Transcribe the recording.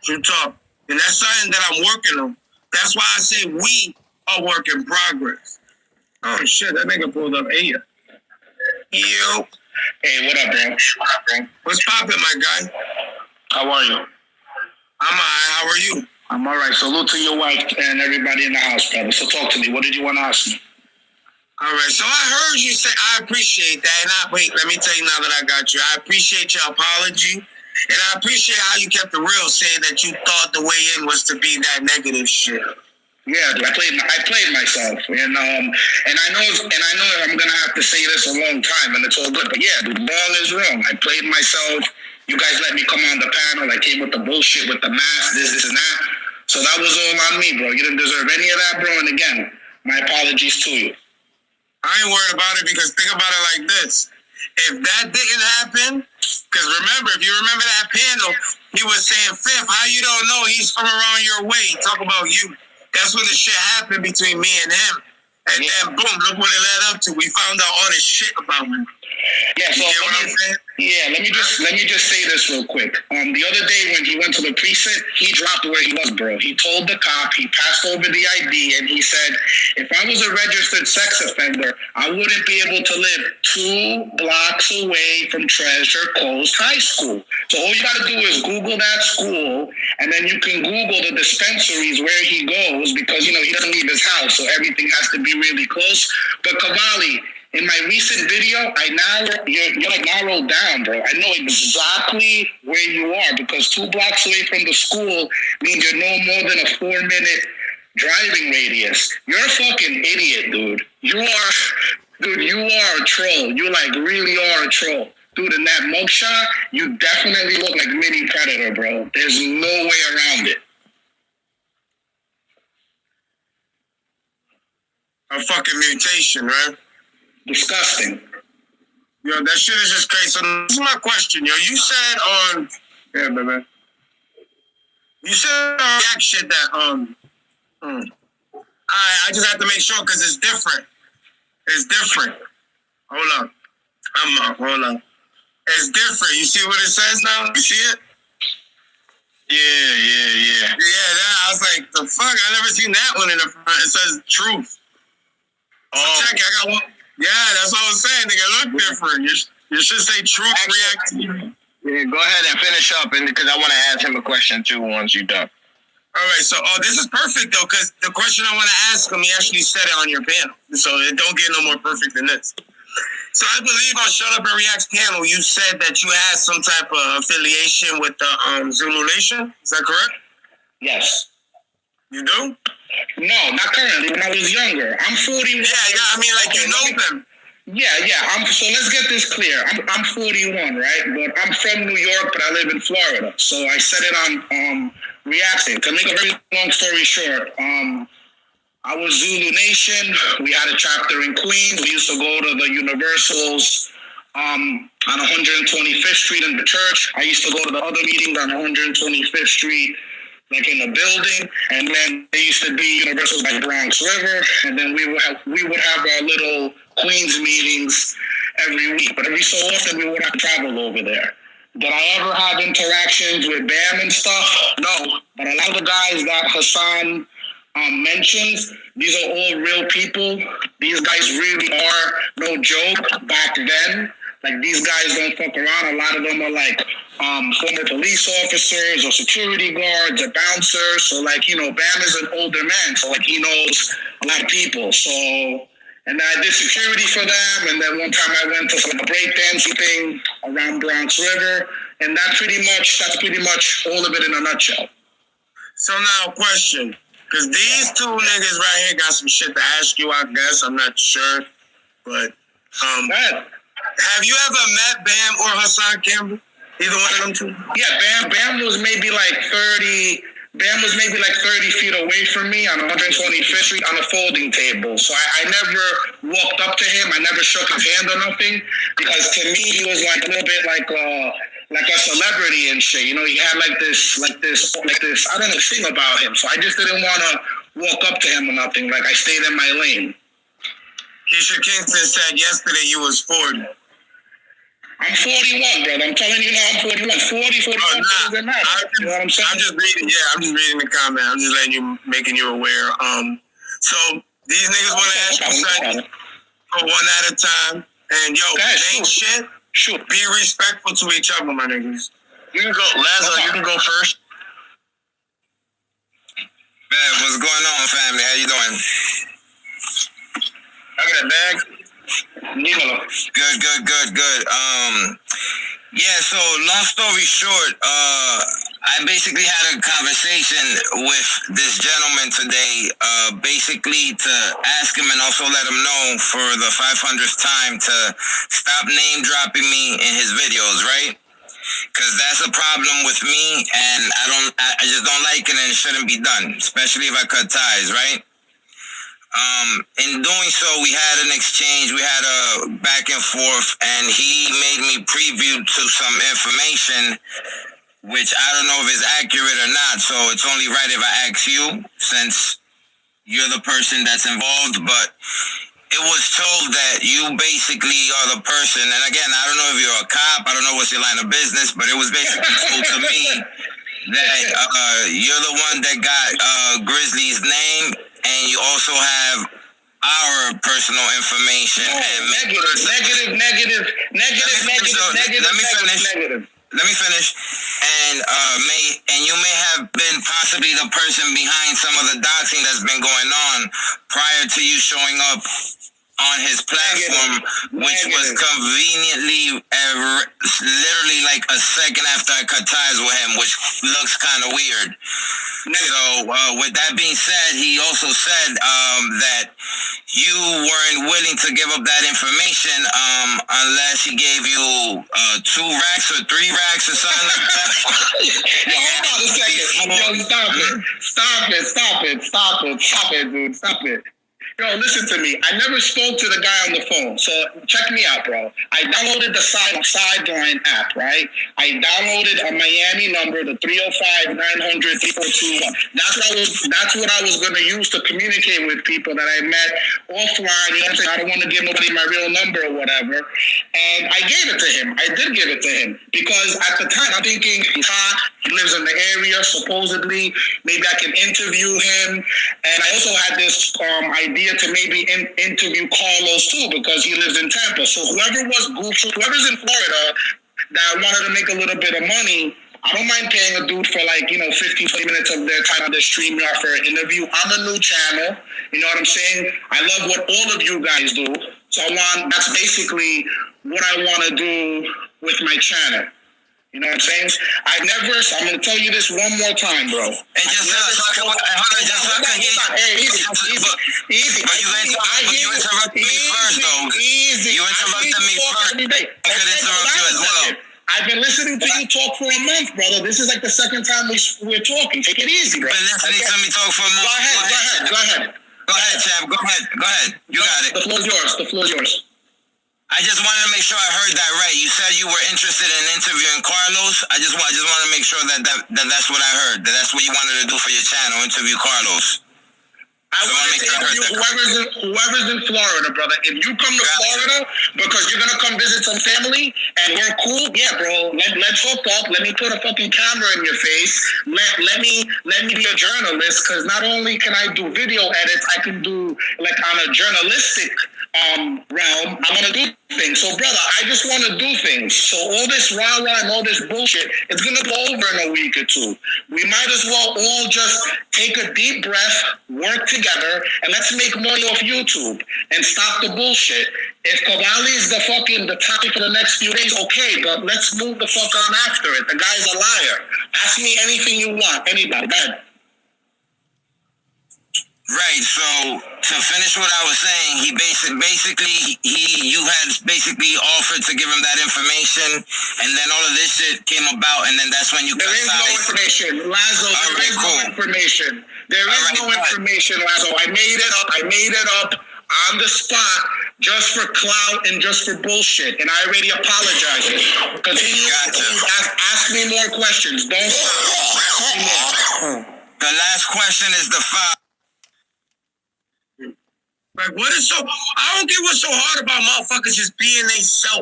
True talk. And that's something that I'm working on. That's why I say we are work in progress. Oh shit, that nigga pulled up Aya. Yo. Hey, what up, bro? What's poppin', my guy? How are you? I'm alright. How are you? I'm alright. Salute to your wife and everybody in the house, brother. So talk to me. What did you want to ask me? All right, so I heard you say, I appreciate that. And wait, let me tell you now that I got you. I appreciate your apology. And I appreciate how you kept it real, saying that you thought the way in was to be that negative shit. Yeah, I played myself, and I know I'm gonna have to say this a long time, and it's all good. But yeah, wrong is wrong. I played myself. You guys let me come on the panel. I came with the bullshit with the mask, this, and that. So that was all on me, bro. You didn't deserve any of that, bro. And again, my apologies to you. I ain't worried about it because think about it like this. If that didn't happen, because remember, if you remember that panel, he was saying, Fifth, how you don't know he's from around your way? Talk about you. That's when the shit happened between me and him. And then boom, look what it led up to. We found out all this shit about him. Yeah, so let me just say this real quick. The other day when he went to the precinct, he dropped where he was, bro. He told the cop, he passed over the ID, and he said, if I was a registered sex offender, I wouldn't be able to live 2 blocks away from Treasure Coast High School. So all you got to do is Google that school, and then you can Google the dispensaries where he goes, because, he doesn't leave his house, so everything has to be really close. But Cavalli, in my recent video, you're like narrowed down, bro. I know exactly where you are, because 2 blocks away from the school means you're no more than a 4-minute driving radius. You're a fucking idiot, dude. You are a troll. You really are a troll. Dude, in that mugshot, you definitely look like Mini Predator, bro. There's no way around it. A fucking mutation, right? Disgusting. Yo, that shit is just crazy. So this is my question, yo. You said on, yeah, baby. You said on that shit that I just have to make sure because it's different. It's different. Hold on. Hold on. It's different. You see what it says now? You see it? Yeah. I was like, the fuck? I never seen that one in the front. It says truth. So check it. I got one. Yeah, that's what I was saying. Nigga, look different. You should say truth reactivity. Yeah, go ahead and finish up, because I want to ask him a question too once you're done. All right, so this is perfect though, because the question I want to ask him, he actually said it on your panel, so it don't get no more perfect than this. So I believe on Shut Up and React's panel, you said that you had some type of affiliation with the Zulu Nation. Is that correct? Yes. You do? No, not currently. When I was younger, I'm 41. Yeah. I mean, like, you know them. Yeah. So let's get this clear. I'm 41, right? But I'm from New York, but I live in Florida. So I said it on Reacting. To make a very long story short, I was Zulu Nation. We had a chapter in Queens. We used to go to the Universals on 125th Street in the church. I used to go to the other meetings on 125th Street, like in the building, and then there used to be Universals by Bronx River, and then we would have our little Queens meetings every week. But every so often we would have to travel over there. Did I ever have interactions with BAM and stuff? No. But a lot of the guys that Hassan mentions, these are all real people. These guys really are no joke back then. Like, these guys don't fuck around. A lot of them are like former police officers or security guards or bouncers. So BAM is an older man, so he knows a lot of people. So, and I did security for them, and then one time I went to some breakdancing thing around Bronx River, and that's pretty much all of it in a nutshell. So now, question, because these 2 niggas right here got some shit to ask you, I guess. I'm not sure, but have you ever met BAM or Hassan Campbell? Either one of them 2? Yeah, BAM was maybe like 30 feet away from me on 125th Street on a folding table. So I never walked up to him. I never shook his hand or nothing, because to me he was like a little bit like a celebrity and shit. He had like this I don't know, thing about him. So I just didn't want to walk up to him or nothing. Like, I stayed in my lane. Keisha Kingston said yesterday you was 40. I'm 41, brother. I'm telling you now, I'm 41. 40, 41 doesn't matter. You know what I'm saying? I'm just reading the comment. I'm just making you aware. So these niggas want to ask you something for one at a time. And yo, ain't shit. Shoot. Be respectful to each other, my niggas. You can go, Lazo. You can go first. Man, what's going on, family? How you doing? I got a bag. Good. Yeah, so long story short, I basically had a conversation with this gentleman today, basically to ask him and also let him know for the 500th time to stop name dropping me in his videos, right? Because that's a problem with me, and I just don't like it, and it shouldn't be done, especially if I cut ties, right? In doing so, we had an exchange, we had a back and forth, and he made me preview to some information, which I don't know if it's accurate or not, so it's only right if I ask you, since you're the person that's involved, but it was told that you basically are the person, and again, I don't know if you're a cop, I don't know what's your line of business, but it was basically told to me that you're the one that got Grizzly's name, and you also have our personal information. Negative. Let me finish. And you may have been possibly the person behind some of the doxing that's been going on prior to you showing up on his platform, which was conveniently literally like a second after I cut ties with him, which looks kind of weird. So with that being said, he also said that you weren't willing to give up that information unless he gave you 2 racks or 3 racks or something like that. Yo, hold on a second. Yo, stop it, dude. Stop it. Yo, listen to me. I never spoke to the guy on the phone. So check me out, bro. I downloaded the Sideline app, right? I downloaded a Miami number, the 305-900-3421. That's what I was going to use to communicate with people that I met offline. You know what I'm saying? I don't want to give nobody my real number or whatever. And I gave it to him. I did give it to him. Because at the time, I'm thinking, he's hot. He lives in the area, supposedly. Maybe I can interview him. And I also had this idea to maybe interview Carlos too, because he lives in Tampa. So whoever's in Florida that wanted to make a little bit of money, I don't mind paying a dude for 15, 20 minutes of their time on the StreamYard for an interview. I'm a new channel. You know what I'm saying? I love what all of you guys do. So that's basically what I want to do with my channel. You know what I'm saying? I'm going to tell you this one more time, bro. And just so I can hear you. Easy. But you interrupted me first, though. Easy. You interrupted me first. I could interrupt you as well. I've been listening to you talk for a month, brother. This is like the second time we're talking. Take it easy, bro. You've been listening to me talk for a month. Go ahead. Go ahead, champ. Go ahead. You got it. The floor is yours. I just wanted to make sure I heard that right. You said you were interested in interviewing Carlos. I just want to make sure that that's what I heard. That's what you wanted to do for your channel, interview Carlos. I want to interview whoever's in Florida, brother. If you come to Florida because you're gonna come visit some family and we're cool, yeah, bro. Let's hook up. Let me put a fucking camera in your face. Let me be a journalist, because not only can I do video edits, I can do on a journalistic realm. I want to do things. So, brother, I just want to do things. So all this rah-rah and all this bullshit, it's going to go over in a week or two. We might as well all just take a deep breath, work together, and let's make money off YouTube and stop the bullshit. If Cavalli is the topic for the next few days, okay, but let's move the fuck on after it. The guy's a liar. Ask me anything you want. Anybody. Go ahead. Right. So to finish what I was saying, you had basically offered to give him that information, and then all of this shit came about, and then that's when you. There is no information, Lazo. There is no information. There is no information, Lazo. I made it up on the spot just for clout and just for bullshit, and I already apologized. Continue. Ask me more questions. Don't stop. Ask me more. The last question is the five. Like, I don't get what's so hard about motherfuckers just being they self.